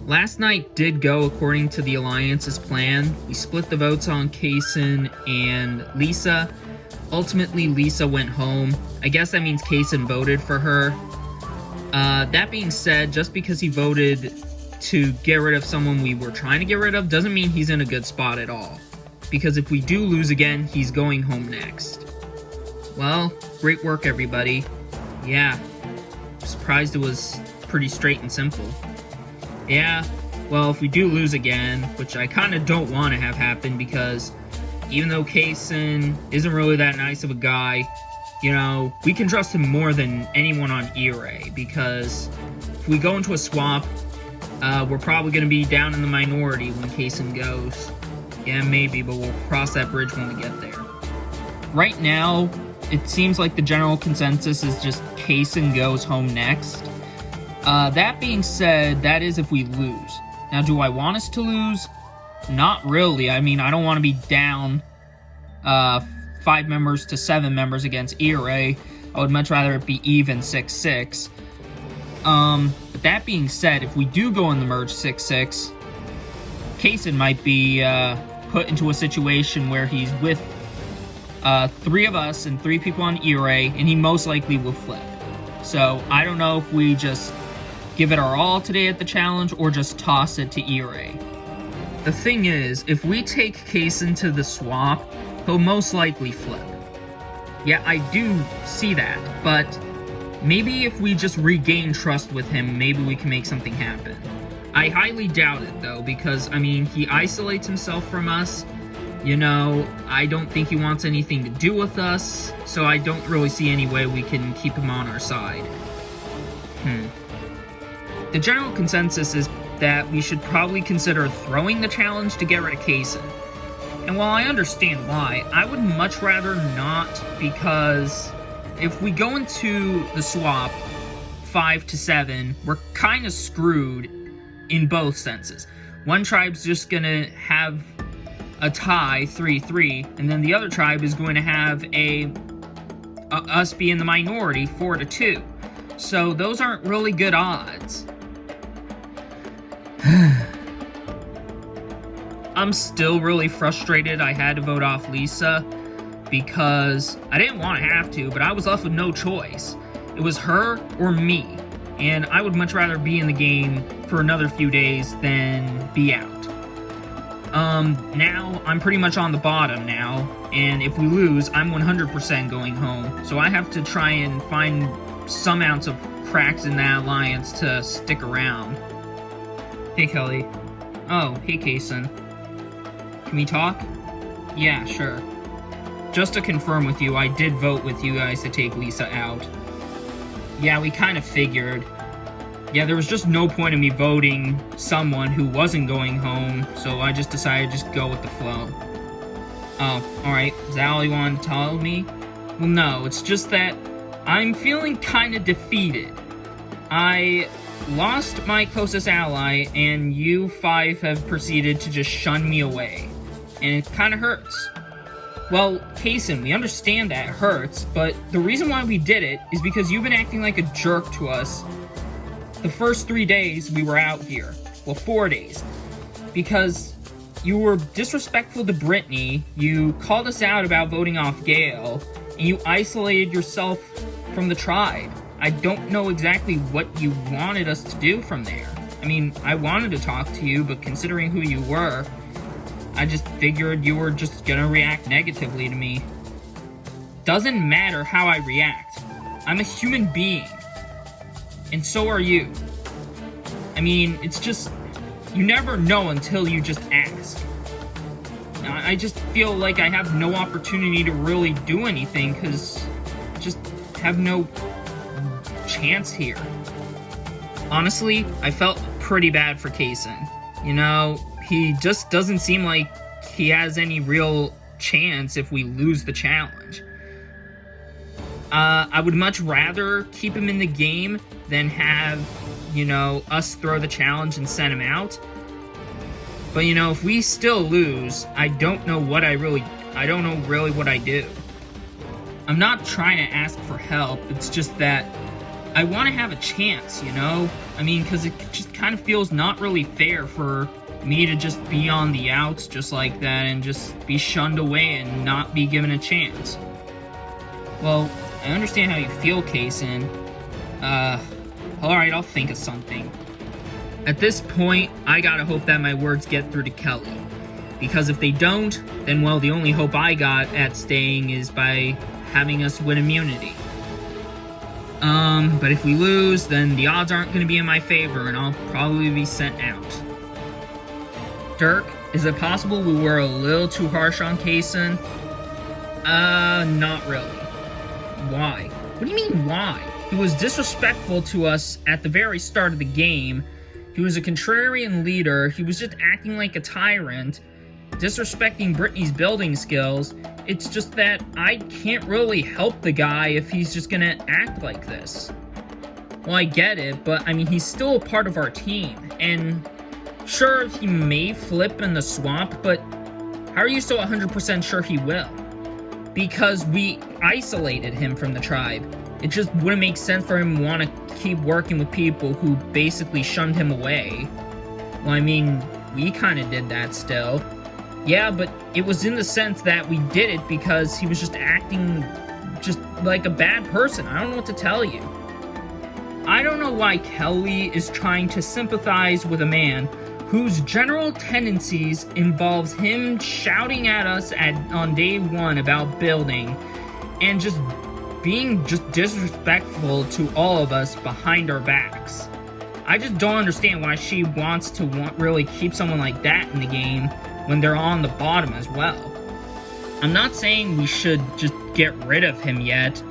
Last night did go according to the Alliance's plan. We split the votes on Kaysen and Lisa. Ultimately, Lisa went home. I guess that means Kaysen voted for her. That being said, just because he voted to get rid of someone we were trying to get rid of doesn't mean he's in a good spot at all. Because if we do lose again, he's going home next. Well, great work, everybody. Yeah, surprised it was pretty straight and simple. Yeah, well, if we do lose again, which I kind of don't want to have happen because even though Kaysen isn't really that nice of a guy, you know, we can trust him more than anyone on E-Ray because if we go into a swap, we're probably going to be down in the minority when Kaysen goes. Yeah, maybe, but we'll cross that bridge when we get there. Right now, it seems like the general consensus is just Kaysen goes home next. That being said, that is if we lose. Now, do I want us to lose? Not really. I mean, I don't want to be down 5 members to 7 members against E-Ray. I would much rather it be even 6-6. But that being said, if we do go in the merge 6-6, Kaysen might be put into a situation where he's with 3 of us and 3 people on E-Ray, and he most likely will flip. So, I don't know if we just give it our all today at the challenge, or just toss it to E-Ray. The thing is, if we take Kaysen to the swap, he'll most likely flip. Yeah, I do see that, but maybe if we just regain trust with him, maybe we can make something happen. I highly doubt it, though, because, I mean, he isolates himself from us. You know, I don't think he wants anything to do with us, so I don't really see any way we can keep him on our side. The general consensus is that we should probably consider throwing the challenge to get rid of Kaysen. And while I understand why, I would much rather not, because if we go into the swap 5-7, we're kind of screwed in both senses. One tribe's just gonna have a tie 3-3, and then the other tribe is going to have us be in the minority 4-2. So those aren't really good odds. I'm still really frustrated I had to vote off Lisa because I didn't want to have to, but I was left with no choice. It was her or me, and I would much rather be in the game for another few days than be out. Now I'm pretty much on the bottom now, and if we lose, I'm 100% going home, so I have to try and find some ounce of cracks in that alliance to stick around. Hey, Kelly. Oh, hey, Kaysen. Can we talk? Yeah, sure. Just to confirm with you, I did vote with you guys to take Lisa out. Yeah, we kind of figured. Yeah, there was just no point in me voting someone who wasn't going home, so I just decided to just go with the flow. Oh, alright. Is that all you wanted to tell me? Well, no, it's just that I'm feeling kind of defeated. I lost my closest ally, and you 5 have proceeded to just shun me away. And it kind of hurts. Well, Kaysen, we understand that it hurts, but the reason why we did it is because you've been acting like a jerk to us the first 3 days we were out here. Well, 4 days. Because you were disrespectful to Brittany, you called us out about voting off Gale, and you isolated yourself from the tribe. I don't know exactly what you wanted us to do from there. I mean, I wanted to talk to you, but considering who you were, I just figured you were just gonna react negatively to me. Doesn't matter how I react. I'm a human being. And so are you. I mean, it's just, you never know until you just ask. I just feel like I have no opportunity to really do anything, because I just have no chance here. Honestly, I felt pretty bad for Kaysen. You know, he just doesn't seem like he has any real chance if we lose the challenge. I would much rather keep him in the game than have, you know, us throw the challenge and send him out. But, you know, if we still lose, I don't know really what I do. I'm not trying to ask for help, it's just that I want to have a chance, you know? I mean, because it just kind of feels not really fair for me to just be on the outs just like that and just be shunned away and not be given a chance. Well, I understand how you feel, Kaysen. Alright, I'll think of something. At this point, I gotta hope that my words get through to Kelly. Because if they don't, then, well, the only hope I got at staying is by having us win immunity. But if we lose, then the odds aren't gonna be in my favor, and I'll probably be sent out. Dirk, is it possible we were a little too harsh on Kaysen? Not really. Why? What do you mean, why? He was disrespectful to us at the very start of the game. He was a contrarian leader. He was just acting like a tyrant, disrespecting Brittany's building skills. It's just that I can't really help the guy if he's just gonna act like this. Well, I get it, but I mean, he's still a part of our team, and sure, he may flip in the swamp, but how are you so 100% sure he will? Because we isolated him from the tribe. It just wouldn't make sense for him to want to keep working with people who basically shunned him away. Well, I mean, we kind of did that still. Yeah, but it was in the sense that we did it because he was just acting just like a bad person. I don't know what to tell you. I don't know why Kelly is trying to sympathize with a man whose general tendencies involves him shouting at us on day one about building and just being just disrespectful to all of us behind our backs. I just don't understand why she wants to really keep someone like that in the game when they're on the bottom as well. I'm not saying we should just get rid of him yet,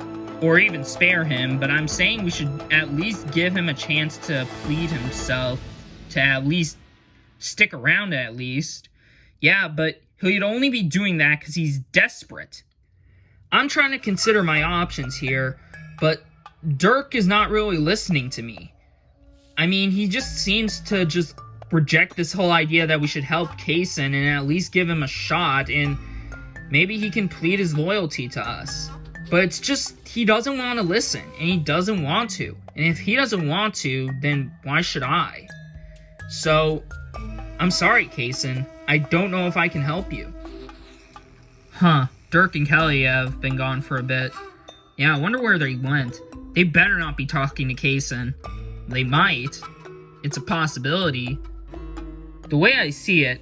or even spare him, but I'm saying we should at least give him a chance to plead himself, to at least stick around at least. Yeah, but he'd only be doing that because he's desperate. I'm trying to consider my options here, but Dirk is not really listening to me. I mean, he just seems to just reject this whole idea that we should help Kaysen and at least give him a shot, and maybe he can plead his loyalty to us. But it's just, he doesn't want to listen, and he doesn't want to. And if he doesn't want to, then why should I? So, I'm sorry, Kaysen. I don't know if I can help you. Huh. Dirk and Kelly have been gone for a bit. Yeah, I wonder where they went. They better not be talking to Kaysen. They might. It's a possibility. The way I see it,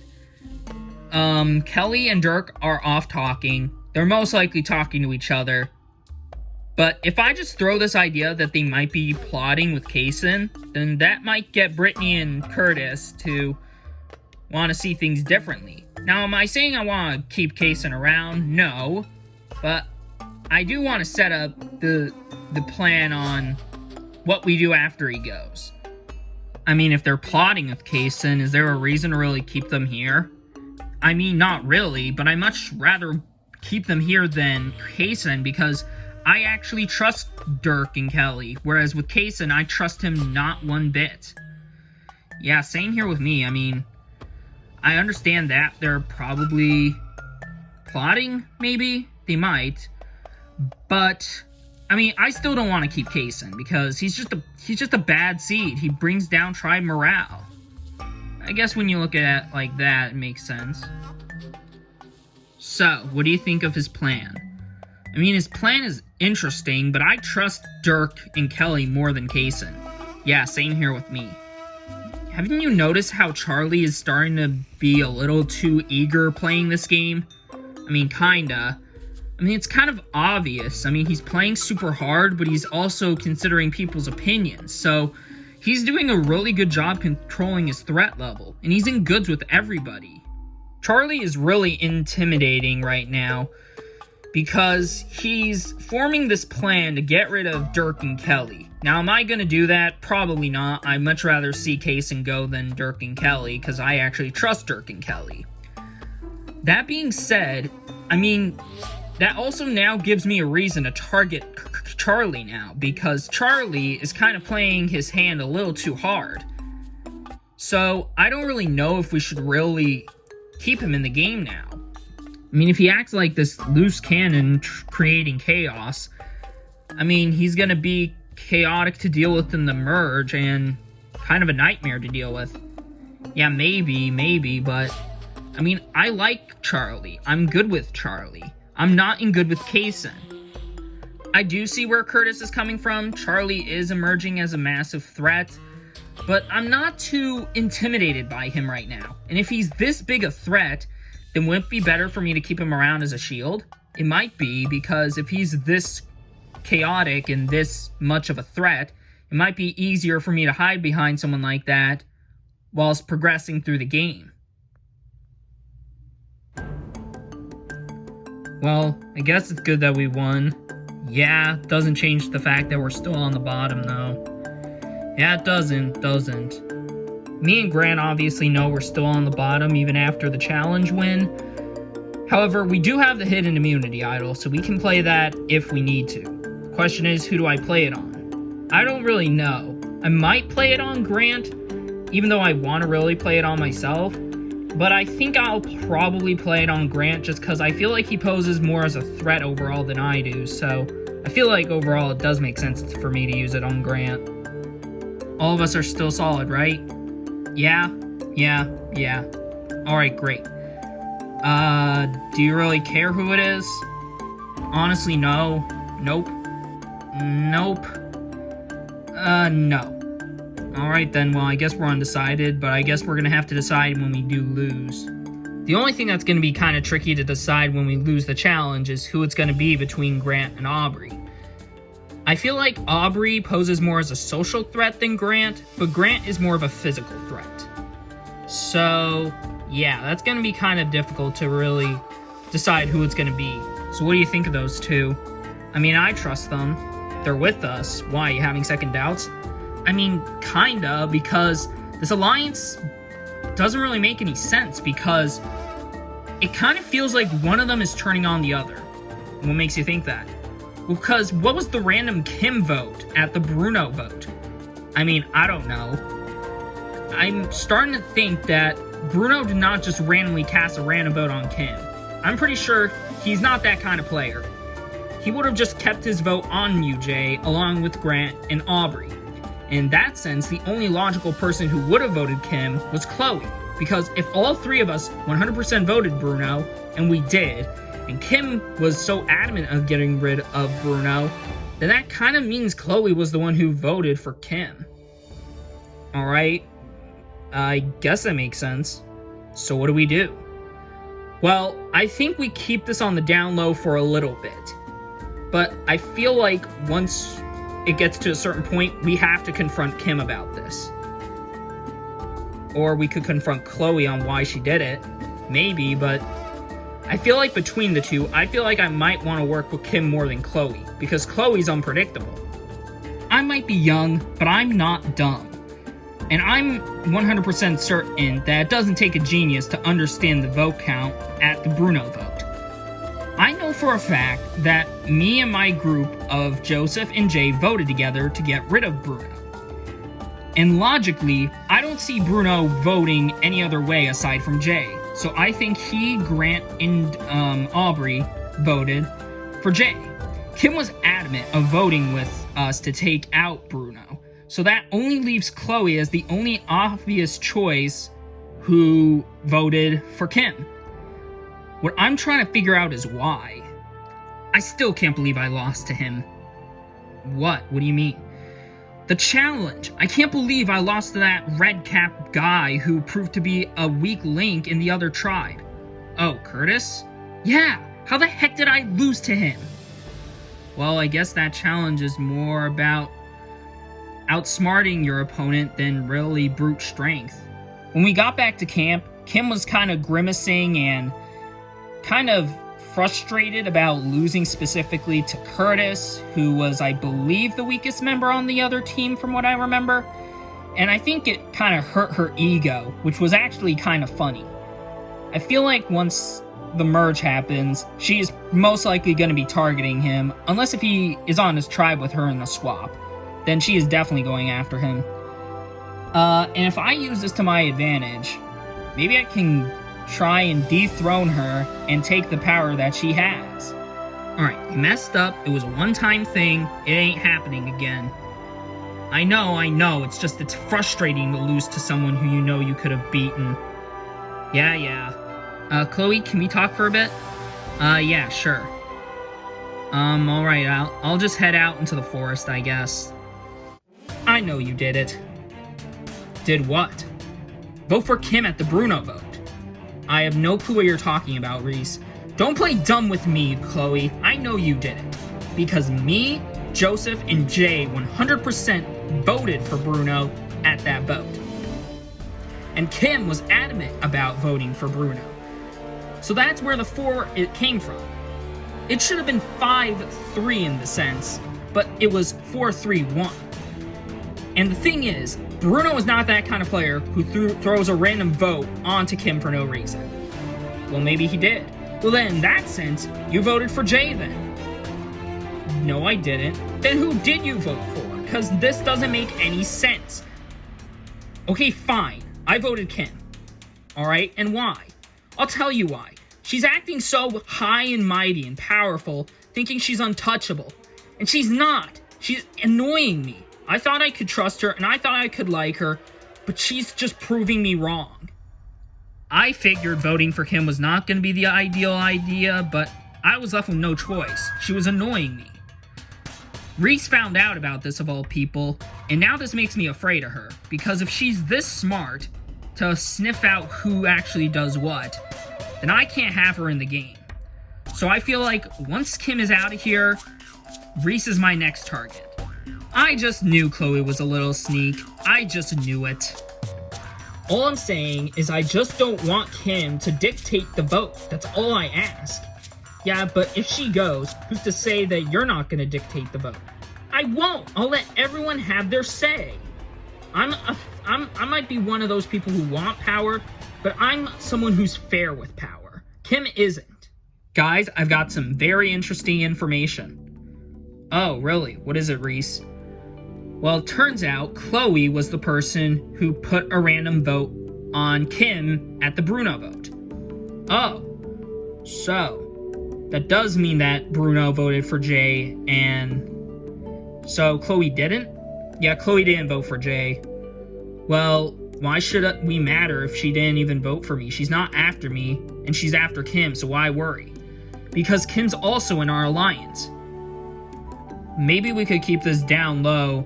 Kelly and Dirk are off talking. They're most likely talking to each other. But if I just throw this idea that they might be plotting with Kaysen, then that might get Brittany and Curtis to want to see things differently. Now, am I saying I want to keep Kaysen around? No. But I do want to set up the plan on what we do after he goes. I mean, if they're plotting with Kaysen, is there a reason to really keep them here? I mean, not really, but I much rather keep them here than Kaysen because I actually trust Dirk and Kelly, whereas with Kaysen, I trust him not one bit. Yeah, same here with me. I mean, I understand that they're probably plotting, maybe? They might. But, I mean, I still don't want to keep Kaysen because he's just a bad seed. He brings down tribe morale. I guess when you look at it like that, it makes sense. So, what do you think of his plan? I mean, his plan is interesting, but I trust Dirk and Kelly more than Kaysen. Yeah, same here with me. Haven't you noticed how Charlie is starting to be a little too eager playing this game? I mean, kinda. I mean, it's kind of obvious. I mean, he's playing super hard, but he's also considering people's opinions. So, he's doing a really good job controlling his threat level, and he's in goods with everybody. Charlie is really intimidating right now because he's forming this plan to get rid of Dirk and Kelly. Now, am I going to do that? Probably not. I'd much rather see Kaysen go than Dirk and Kelly because I actually trust Dirk and Kelly. That being said, I mean, that also now gives me a reason to target Charlie now because Charlie is kind of playing his hand a little too hard. So, I don't really know if we should really keep him in the game now. I mean, if he acts like this loose cannon creating chaos, I mean, he's going to be chaotic to deal with in the merge and kind of a nightmare to deal with. Yeah, maybe, but I mean, I like Charlie. I'm good with Charlie. I'm not in good with Kaysen. I do see where Curtis is coming from. Charlie is emerging as a massive threat, but I'm not too intimidated by him right now. And if he's this big a threat, then wouldn't it be better for me to keep him around as a shield? It might be, because if he's this chaotic and this much of a threat, it might be easier for me to hide behind someone like that whilst progressing through the game. Well, I guess it's good that we won. Yeah, doesn't change the fact that we're still on the bottom, though. Yeah, it doesn't. Me and Grant obviously know we're still on the bottom even after the challenge win. However, we do have the hidden immunity idol, so we can play that if we need to. The question is, who do I play it on? I don't really know. I might play it on Grant, even though I want to really play it on myself. But I think I'll probably play it on Grant just because I feel like he poses more as a threat overall than I do. So I feel like overall it does make sense for me to use it on Grant. All of us are still solid, right? Yeah. Alright, great. Do you really care who it is? Honestly, no. Nope. No. Alright then, well, I guess we're undecided, but I guess we're gonna have to decide when we do lose. The only thing that's gonna be kind of tricky to decide when we lose the challenge is who it's gonna be between Grant and Aubrey. I feel like Aubrey poses more as a social threat than Grant, but Grant is more of a physical threat. So, yeah, that's gonna be kind of difficult to really decide who it's gonna be. So what do you think of those two? I mean, I trust them. They're with us. Why, you having second doubts? I mean, kinda, because this alliance doesn't really make any sense, because it kind of feels like one of them is turning on the other. What makes you think that? Well, because what was the random Kim vote at the Bruno vote? I mean, I don't know. I'm starting to think that Bruno did not just randomly cast a random vote on Kim. I'm pretty sure he's not that kind of player. He would have just kept his vote on you, Jay, along with Grant and Aubrey. In that sense, the only logical person who would have voted Kim was Chloe, because if all three of us 100% voted Bruno, and we did, and Kim was so adamant of getting rid of Bruno, then that kind of means Chloe was the one who voted for Kim. Alright, I guess that makes sense. So what do we do? Well, I think we keep this on the down low for a little bit. But I feel like once it gets to a certain point, we have to confront Kim about this. Or we could confront Chloe on why she did it. Maybe, but I feel like between the two, I feel like I might want to work with Kim more than Chloe, because Chloe's unpredictable. I might be young, but I'm not dumb. And I'm 100% certain that it doesn't take a genius to understand the vote count at the Bruno vote. I know for a fact that me and my group of Joseph and Jay voted together to get rid of Bruno. And logically, I don't see Bruno voting any other way aside from Jay. So I think he, Grant, and Aubrey voted for Jay. Kim was adamant of voting with us to take out Bruno. So that only leaves Chloe as the only obvious choice who voted for Kim. What I'm trying to figure out is why. I still can't believe I lost to him. What? What do you mean? The challenge. I can't believe I lost to that red cap guy who proved to be a weak link in the other tribe. Oh, Curtis? Yeah, how the heck did I lose to him? Well, I guess that challenge is more about outsmarting your opponent than really brute strength. When we got back to camp, Kim was kind of grimacing and kind of frustrated about losing specifically to Curtis, who was, I believe, the weakest member on the other team from what I remember. And I think it kind of hurt her ego, which was actually kind of funny. I feel like once the merge happens, she is most likely going to be targeting him, unless if he is on his tribe with her in the swap. Then she is definitely going after him. And if I use this to my advantage, maybe I can try and dethrone her and take the power that she has. Alright, you messed up. It was a one-time thing. It ain't happening again. I know. It's frustrating to lose to someone who you know you could have beaten. Yeah. Chloe, can we talk for a bit? Yeah, sure. Alright, I'll just head out into the forest, I guess. I know you did it. Did what? Vote for Kim at the Bruno vote. I have no clue what you're talking about, Reese. Don't play dumb with me, Chloe. I know you did it. Because me, Joseph, and Jay 100% voted for Bruno at that vote. And Kim was adamant about voting for Bruno. So that's where the 4 it came from. It should have been 5-3 in the sense, but it was 4-3-1. And the thing is, Bruno is not that kind of player who throws a random vote onto Kim for no reason. Well, maybe he did. Well, then in that sense, you voted for Jay then. No, I didn't. Then who did you vote for? Because this doesn't make any sense. Okay, fine. I voted Kim. Alright, and why? I'll tell you why. She's acting so high and mighty and powerful, thinking she's untouchable. And she's not. She's annoying me. I thought I could trust her, and I thought I could like her, but she's just proving me wrong. I figured voting for Kim was not going to be the ideal idea, but I was left with no choice. She was annoying me. Reese found out about this of all people, and now this makes me afraid of her, because if she's this smart to sniff out who actually does what, then I can't have her in the game. So I feel like once Kim is out of here, Reese is my next target. I just knew Chloe was a little sneak. I just knew it. All I'm saying is I just don't want Kim to dictate the vote. That's all I ask. Yeah, but if she goes, who's to say that you're not going to dictate the vote? I won't. I'll let everyone have their say. I might be one of those people who want power, but I'm someone who's fair with power. Kim isn't. Guys, I've got some very interesting information. Oh, really? What is it, Reese? Well, it turns out Chloe was the person who put a random vote on Kim at the Bruno vote. Oh, so that does mean that Bruno voted for Jay, and so Chloe didn't? Yeah, Chloe didn't vote for Jay. Well, why should we matter if she didn't even vote for me? She's not after me, and she's after Kim, so why worry? Because Kim's also in our alliance. Maybe we could keep this down low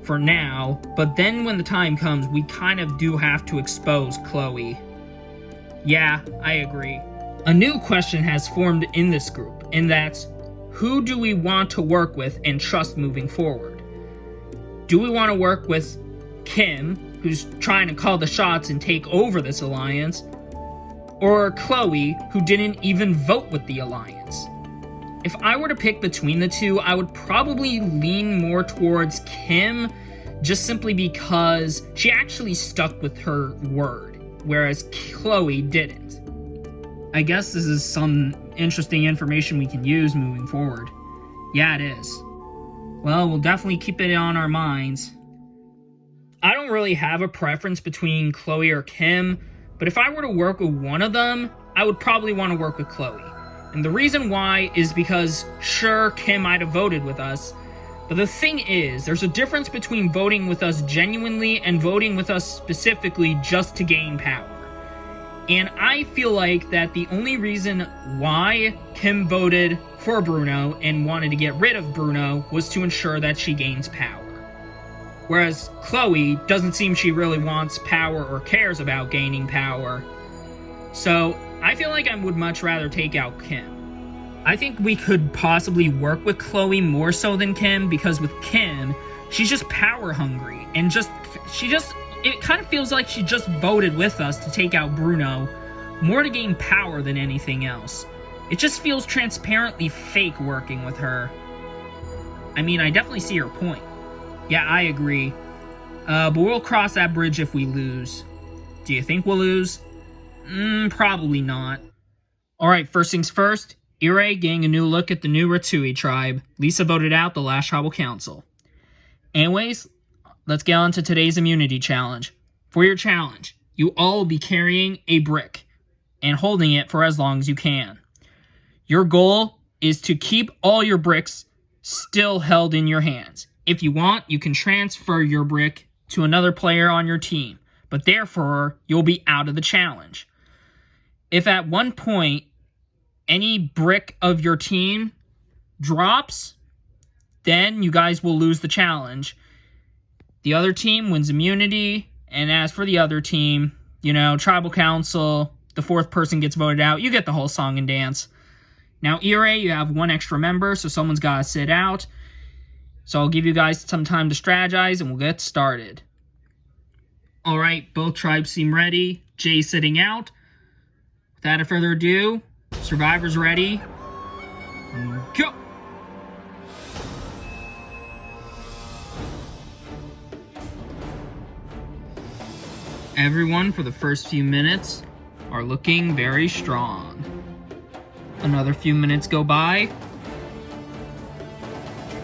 for now, but then when the time comes, we kind of do have to expose Chloe. Yeah, I agree. A new question has formed in this group, and that's, who do we want to work with and trust moving forward? Do we want to work with Kim, who's trying to call the shots and take over this alliance, or Chloe, who didn't even vote with the alliance? If I were to pick between the two, I would probably lean more towards Kim, just simply because she actually stuck with her word, whereas Chloe didn't. I guess this is some interesting information we can use moving forward. Yeah, it is. Well, we'll definitely keep it on our minds. I don't really have a preference between Chloe or Kim, but if I were to work with one of them, I would probably want to work with Chloe. And the reason why is because, sure, Kim might have voted with us, but the thing is, there's a difference between voting with us genuinely and voting with us specifically just to gain power. And I feel like that the only reason why Kim voted for Bruno and wanted to get rid of Bruno was to ensure that she gains power. Whereas Chloe doesn't seem she really wants power or cares about gaining power. So I feel like I would much rather take out Kim. I think we could possibly work with Chloe more so than Kim, because with Kim, she's just power hungry, and it kind of feels like she just voted with us to take out Bruno, more to gain power than anything else. It just feels transparently fake working with her. I mean, I definitely see her point. Yeah, I agree. But we'll cross that bridge if we lose. Do you think we'll lose? Probably not. Alright, first things first, Ire getting a new look at the new Rattui tribe. Lisa voted out the last tribal council. Anyways, let's get on to today's immunity challenge. For your challenge, you all will be carrying a brick and holding it for as long as you can. Your goal is to keep all your bricks still held in your hands. If you want, you can transfer your brick to another player on your team, but therefore, you'll be out of the challenge. If at one point, any brick of your team drops, then you guys will lose the challenge. The other team wins immunity, and as for the other team, tribal council, the fourth person gets voted out. You get the whole song and dance. Now, Ire, you have one extra member, so someone's got to sit out. So I'll give you guys some time to strategize, and we'll get started. Alright, both tribes seem ready. Jay's sitting out. Without further ado, survivors ready. Go! Everyone, for the first few minutes, are looking very strong. Another few minutes go by.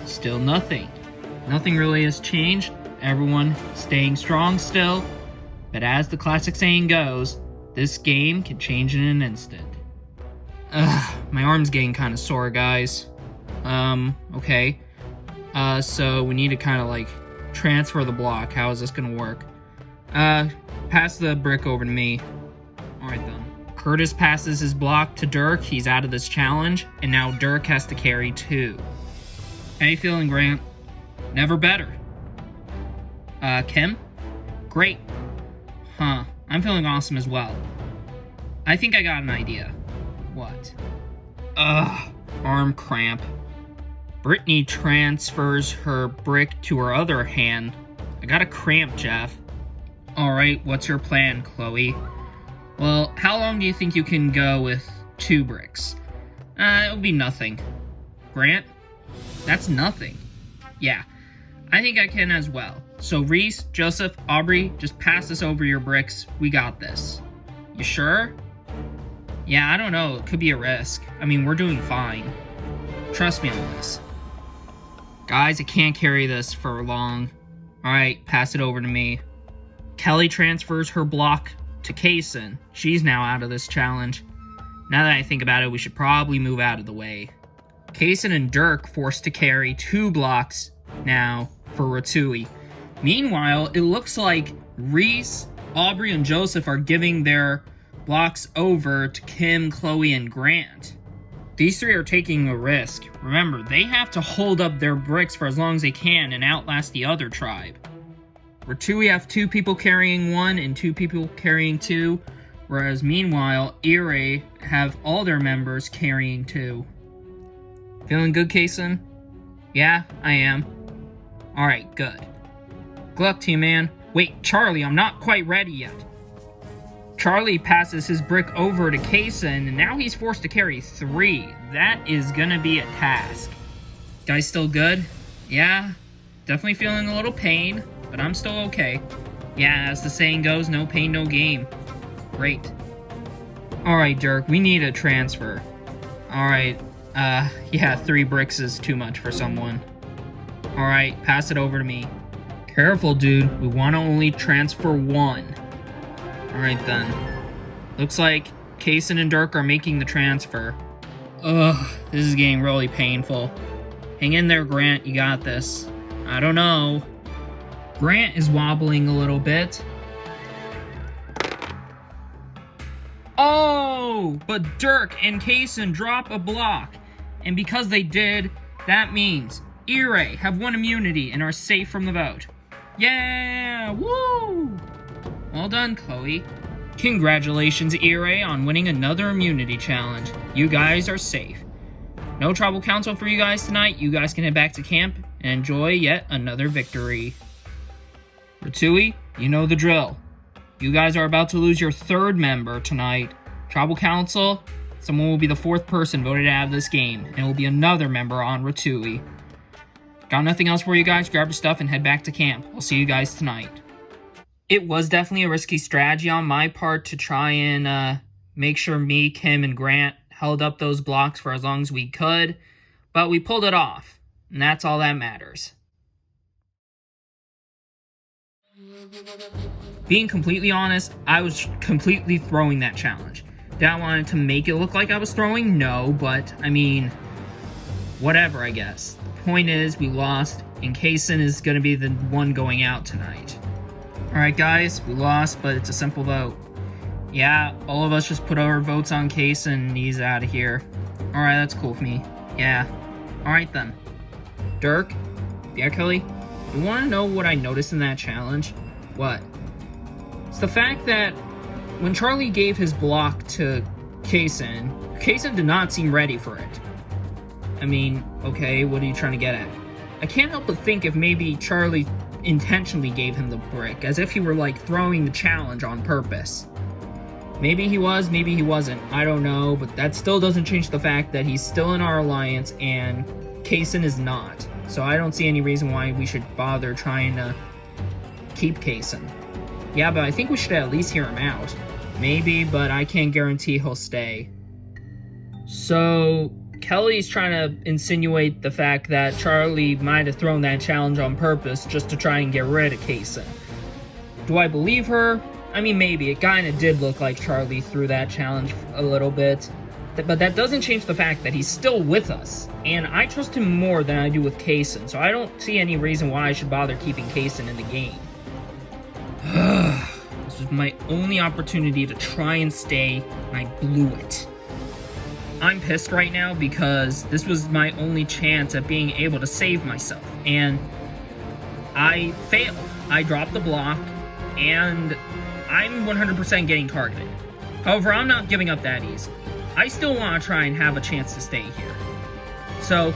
Still nothing. Nothing really has changed. Everyone staying strong still. But as the classic saying goes, this game can change in an instant. My arm's getting kind of sore, guys. Okay. So we need to kind of transfer the block. How is this gonna work? Pass the brick over to me. Alright then. Curtis passes his block to Dirk. He's out of this challenge. And now Dirk has to carry 2. How you feeling, Grant? Never better. Kim? Great. Huh. I'm feeling awesome as well. I think I got an idea. What? Arm cramp. Brittany transfers her brick to her other hand. I got a cramp, Jeff. Alright, what's your plan, Chloe? Well, how long do you think you can go with 2 bricks? It'll be nothing. Grant? That's nothing. Yeah, I think I can as well. So Reese, Joseph, Aubrey, just pass us over your bricks. We got this. You sure? Yeah, I don't know. It could be a risk. I mean, we're doing fine. Trust me on this. Guys, I can't carry this for long. Alright, pass it over to me. Kelly transfers her block to Kaysen. She's now out of this challenge. Now that I think about it, we should probably move out of the way. Kaysen and Dirk forced to carry 2 blocks now for Rattui. Meanwhile, it looks like Reese, Aubrey, and Joseph are giving their blocks over to Kim, Chloe, and Grant. These 3 are taking a risk. Remember, they have to hold up their bricks for as long as they can and outlast the other tribe. Rattui have 2 people carrying 1 and 2 people carrying 2, whereas meanwhile, Ire have all their members carrying 2. Feeling good, Kaysen? Yeah, I am. Alright, good. Good luck to you, man. Wait, Charlie, I'm not quite ready yet. Charlie passes his brick over to Kaysen, and now he's forced to carry 3. That is gonna be a task. Guys still good? Yeah, definitely feeling a little pain, but I'm still okay. Yeah, as the saying goes, no pain, no game. Great. Alright, Dirk, we need a transfer. Alright, yeah, 3 bricks is too much for someone. Alright, pass it over to me. Careful, dude. We want to only transfer 1. Alright then. Looks like Kaysen and Dirk are making the transfer. Ugh, this is getting really painful. Hang in there, Grant. You got this. I don't know. Grant is wobbling a little bit. Oh! But Dirk and Kaysen drop a block. And because they did, that means Ire have 1 immunity and are safe from the vote. Yeah! Woo! Well done, Chloe. Congratulations, Ire, on winning another immunity challenge. You guys are safe. No tribal council for you guys tonight. You guys can head back to camp and enjoy yet another victory. Rattui, you know the drill. You guys are about to lose your 3rd member tonight. Tribal council, someone will be the 4th person voted out of this game, and it will be another member on Rattui. Got nothing else for you guys? Grab your stuff and head back to camp. I'll see you guys tonight. It was definitely a risky strategy on my part to try and make sure me, Kim, and Grant held up those blocks for as long as we could, but we pulled it off, and that's all that matters. Being completely honest, I was completely throwing that challenge. Did I want to make it look like I was throwing? No, but, I mean, whatever, I guess. The point is, we lost, and Kaysen is going to be the one going out tonight. Alright guys, we lost, but it's a simple vote. Yeah, all of us just put our votes on Kaysen and he's out of here. Alright, that's cool with me. Yeah. Alright then. Dirk? Yeah, Kelly? You want to know what I noticed in that challenge? What? It's the fact that when Charlie gave his block to Kaysen, Kaysen did not seem ready for it. I mean, okay, what are you trying to get at? I can't help but think if maybe Charlie intentionally gave him the brick, as if he were like throwing the challenge on purpose. Maybe he was, maybe he wasn't. I don't know, but that still doesn't change the fact that he's still in our alliance and Kaysen is not. So I don't see any reason why we should bother trying to keep Kaysen. Yeah, but I think we should at least hear him out. Maybe, but I can't guarantee he'll stay. So Kelly's trying to insinuate the fact that Charlie might have thrown that challenge on purpose just to try and get rid of Kaysen. Do I believe her? I mean, maybe. It kind of did look like Charlie threw that challenge a little bit. But that doesn't change the fact that he's still with us. And I trust him more than I do with Kaysen, so I don't see any reason why I should bother keeping Kaysen in the game. This was my only opportunity to try and stay, and I blew it. I'm pissed right now because this was my only chance at being able to save myself, and I failed. I dropped the block, and I'm 100% getting targeted. However, I'm not giving up that easily. I still want to try and have a chance to stay here. So,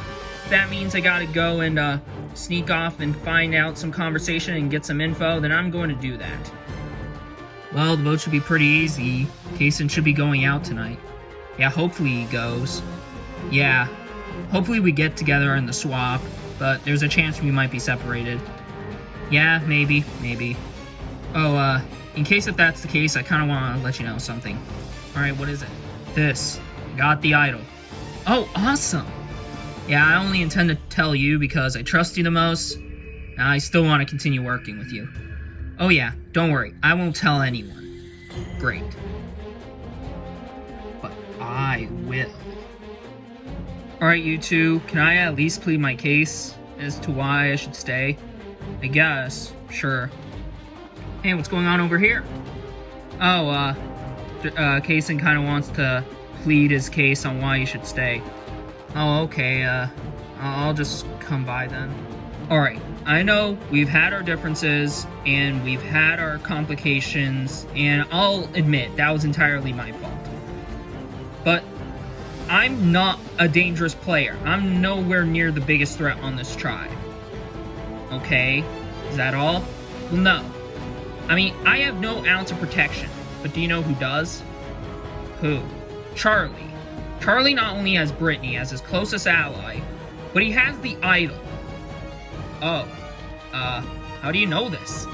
that means I gotta go and sneak off and find out some conversation and get some info, then I'm going to do that. Well, the vote should be pretty easy. Kaysen should be going out tonight. Yeah, hopefully he goes. Yeah, hopefully we get together in the swap, but there's a chance we might be separated. Yeah, maybe. Oh, in case if that's the case, I kind of want to let you know something. Alright, what is it? This. Got the idol. Oh, awesome! Yeah, I only intend to tell you because I trust you the most. I still want to continue working with you. Oh yeah, don't worry. I won't tell anyone. Great. But I will. Alright, you two. Can I at least plead my case as to why I should stay? I guess. Sure. Hey, what's going on over here? Oh, Kaysen kind of wants to plead his case on why you should stay. Oh, okay, I'll just come by then. Alright, I know we've had our differences, and we've had our complications, and I'll admit, that was entirely my fault. But I'm not a dangerous player. I'm nowhere near the biggest threat on this tribe. Okay, is that all? Well, no. I mean, I have no ounce of protection, but do you know who does? Who? Charlie. Charlie not only has Brittany as his closest ally, but he has the idol. Oh, how do you know this?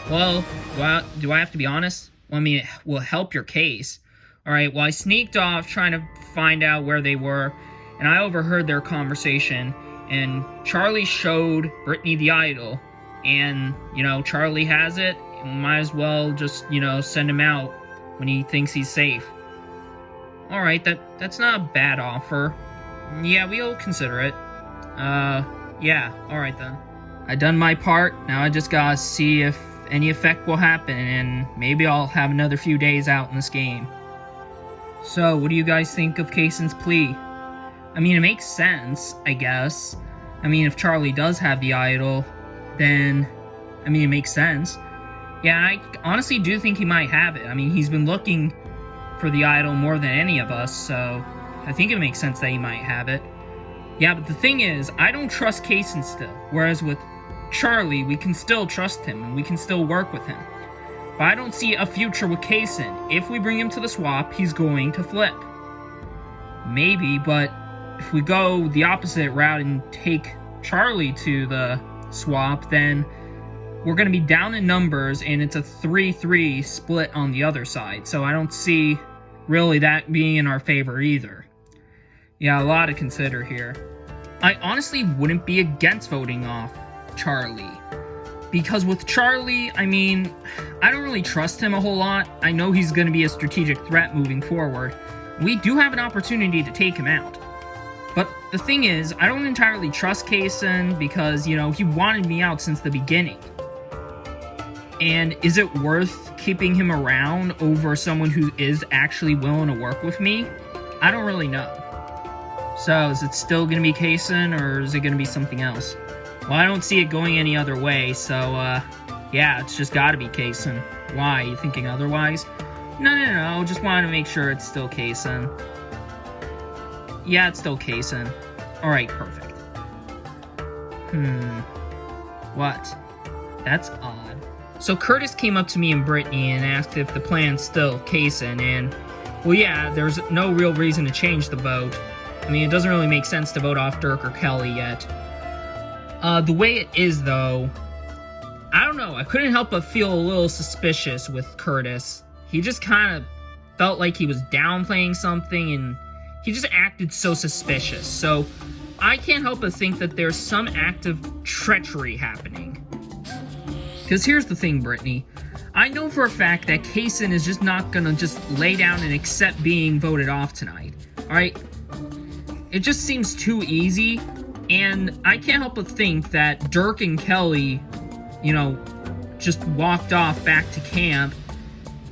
Well, do I have to be honest? Well, I mean, it will help your case. Alright, well, I sneaked off trying to find out where they were, and I overheard their conversation, and Charlie showed Brittany the idol, and, you know, Charlie has it, and might as well just, you know, send him out when he thinks he's safe. Alright, that's not a bad offer. Yeah, we'll consider it. Yeah, alright then. I done my part, now I just gotta see if any effect will happen, and maybe I'll have another few days out in this game. So, what do you guys think of Kaysen's plea? I mean, it makes sense, I guess. I mean, if Charlie does have the idol, then, I mean, it makes sense. Yeah, I honestly do think he might have it. I mean, he's been looking for the idol more than any of us, so I think it makes sense that he might have it. Yeah, but the thing is, I don't trust Kaysen still, whereas with Charlie, we can still trust him, and we can still work with him. But I don't see a future with Kaysen. If we bring him to the swap, he's going to flip. Maybe, but if we go the opposite route and take Charlie to the swap, then we're going to be down in numbers, and it's a 3-3 split on the other side. So I don't see really that being in our favor either. Yeah, a lot to consider here. I honestly wouldn't be against voting off Charlie. Because with Charlie, I mean, I don't really trust him a whole lot. I know he's going to be a strategic threat moving forward. We do have an opportunity to take him out. But the thing is, I don't entirely trust Kaysen because, you know, he wanted me out since the beginning. And is it worth keeping him around over someone who is actually willing to work with me? I don't really know. So, is it still going to be Kaysen, or is it going to be something else? Well, I don't see it going any other way, so, yeah, it's just gotta be Kaysen. Why? You thinking otherwise? No, just wanted to make sure it's still Kaysen. Yeah, it's still Kaysen. Alright, perfect. What? That's odd. So Curtis came up to me and Brittany and asked if the plan's still Kaysen, and, well, yeah, there's no real reason to change the vote. I mean, it doesn't really make sense to vote off Dirk or Kelly yet. The way it is, though, I don't know, I couldn't help but feel a little suspicious with Curtis. He just kind of felt like he was downplaying something, and he just acted so suspicious. So, I can't help but think that there's some act of treachery happening. Because here's the thing, Brittany. I know for a fact that Kaysen is just not gonna just lay down and accept being voted off tonight. Alright? It just seems too easy, and I can't help but think that Dirk and Kelly, you know, just walked off back to camp,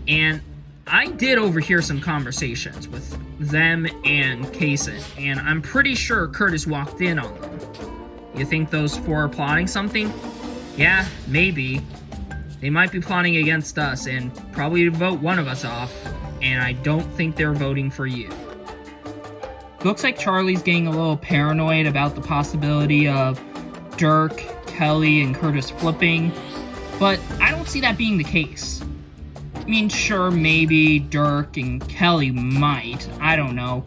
and I did overhear some conversations with them and Kaysen, and I'm pretty sure Curtis walked in on them. You think those four are plotting something? Yeah, maybe. They might be plotting against us, and probably to vote one of us off, and I don't think they're voting for you. Looks like Charlie's getting a little paranoid about the possibility of Dirk, Kelly, and Curtis flipping, but I don't see that being the case. I mean, sure, maybe Dirk and Kelly might, I don't know,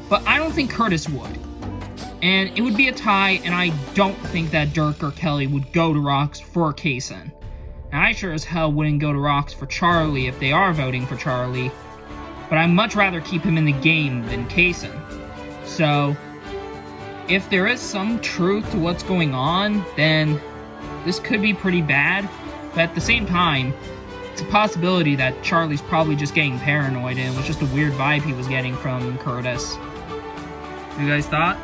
but I don't think Curtis would. And it would be a tie, and I don't think that Dirk or Kelly would go to Rocks for Kaysen. And I sure as hell wouldn't go to Rocks for Charlie if they are voting for Charlie, but I'd much rather keep him in the game than Kaysen. So, if there is some truth to what's going on, then this could be pretty bad, but at the same time, it's a possibility that Charlie's probably just getting paranoid and it was just a weird vibe he was getting from Curtis. You guys thought?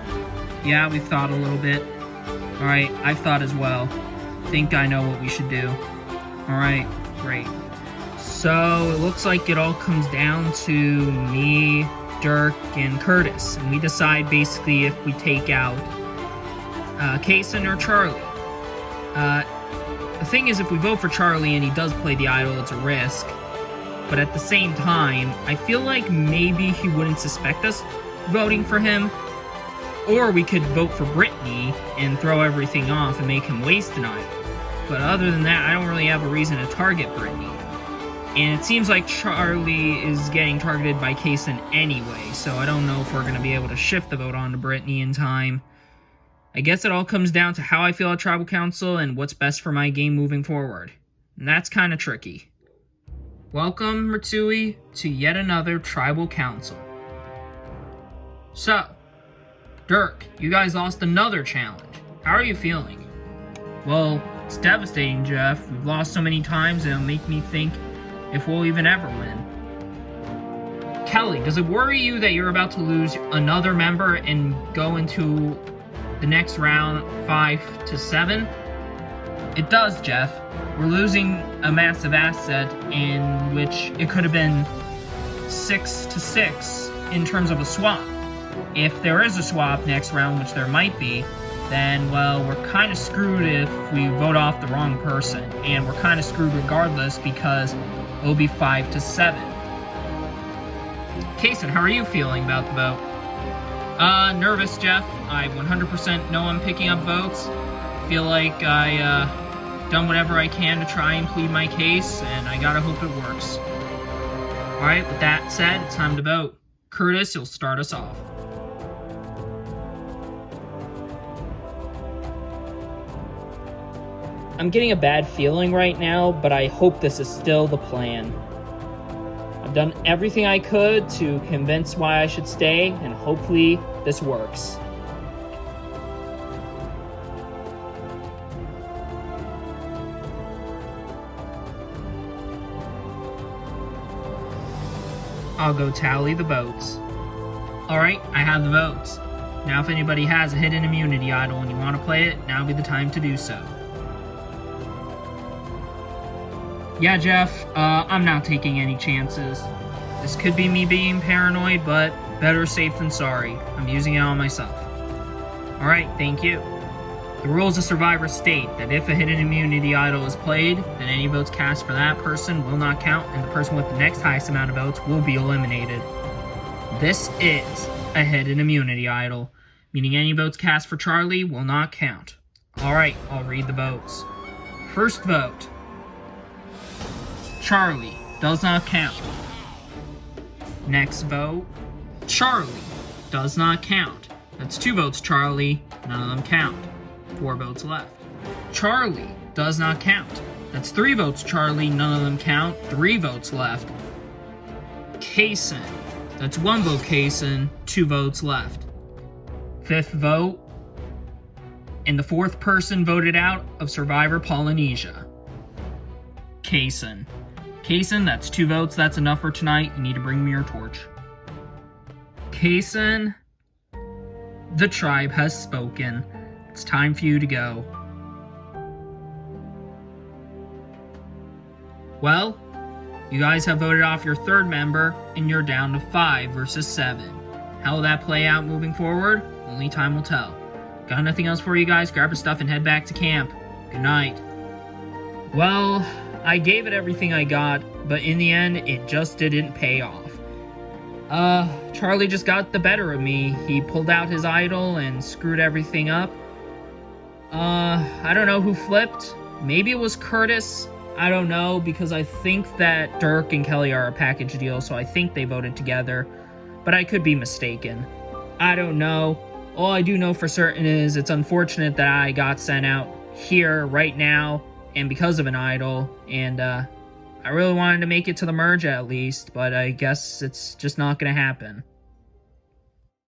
Yeah, we've thought a little bit. Alright, I've thought as well. Think I know what we should do. Alright, great. So, it looks like it all comes down to me, Dirk, and Curtis, and we decide basically if we take out Kaysen or Charlie. The thing is, if we vote for Charlie and he does play the idol, it's a risk, but at the same time, I feel like maybe he wouldn't suspect us voting for him, or we could vote for Brittany and throw everything off and make him waste an idol. But other than that, I don't really have a reason to target Brittany. And it seems like Charlie is getting targeted by Kaysen anyway, so I don't know if we're going to be able to shift the vote on to Brittany in time. I guess it all comes down to how I feel at Tribal Council and what's best for my game moving forward. And that's kind of tricky. Welcome, Matsui, to yet another Tribal Council. So, Dirk, you guys lost another challenge. How are you feeling? Well, it's devastating, Jeff. We've lost so many times it'll make me think if we'll even ever win. Kelly, does it worry you that you're about to lose another member and go into the next round 5 to 7? It does, Jeff. We're losing a massive asset in which it could have been 6 to 6 in terms of a swap. If there is a swap next round, which there might be, then, well, we're kind of screwed if we vote off the wrong person. And we're kind of screwed regardless because it'll be 5 to 7. Kaysen, how are you feeling about the vote? Nervous, Jeff. I 100% know I'm picking up votes. Feel like I, done whatever I can to try and plead my case, and I gotta hope it works. Alright, with that said, it's time to vote. Curtis, you'll start us off. I'm getting a bad feeling right now, but I hope this is still the plan. I've done everything I could to convince why I should stay, and hopefully this works. I'll go tally the votes. Alright, I have the votes. Now if anybody has a hidden immunity idol and you want to play it, now would be the time to do so. Yeah, Jeff, I'm not taking any chances. This could be me being paranoid, but better safe than sorry. I'm using it on myself. Alright, thank you. The rules of Survivor state that if a hidden immunity idol is played, then any votes cast for that person will not count, and the person with the next highest amount of votes will be eliminated. This is a hidden immunity idol, meaning any votes cast for Charlie will not count. Alright, I'll read the votes. First vote. Charlie does not count. Next vote. Charlie does not count. That's 2 votes Charlie, none of them count. 4 votes left. Charlie does not count. That's 3 votes Charlie, none of them count. 3 votes left. Kaysen. That's 1 vote Kaysen, 2 votes left. 5th vote. And the 4th person voted out of Survivor Polynesia. Kaysen. Kaysen, that's 2 votes. That's enough for tonight. You need to bring me your torch. Kaysen, the tribe has spoken. It's time for you to go. Well, you guys have voted off your 3rd member, and you're down to 5 versus 7. How will that play out moving forward? Only time will tell. Got nothing else for you guys? Grab your stuff and head back to camp. Good night. Well, I gave it everything I got, but in the end, it just didn't pay off. Charlie just got the better of me. He pulled out his idol and screwed everything up. I don't know who flipped. Maybe it was Curtis. I don't know, because I think that Dirk and Kelly are a package deal, so I think they voted together. But I could be mistaken. I don't know. All I do know for certain is it's unfortunate that I got sent out here right now, and because of an idol, and I really wanted to make it to the merge at least, but I guess it's just not gonna happen.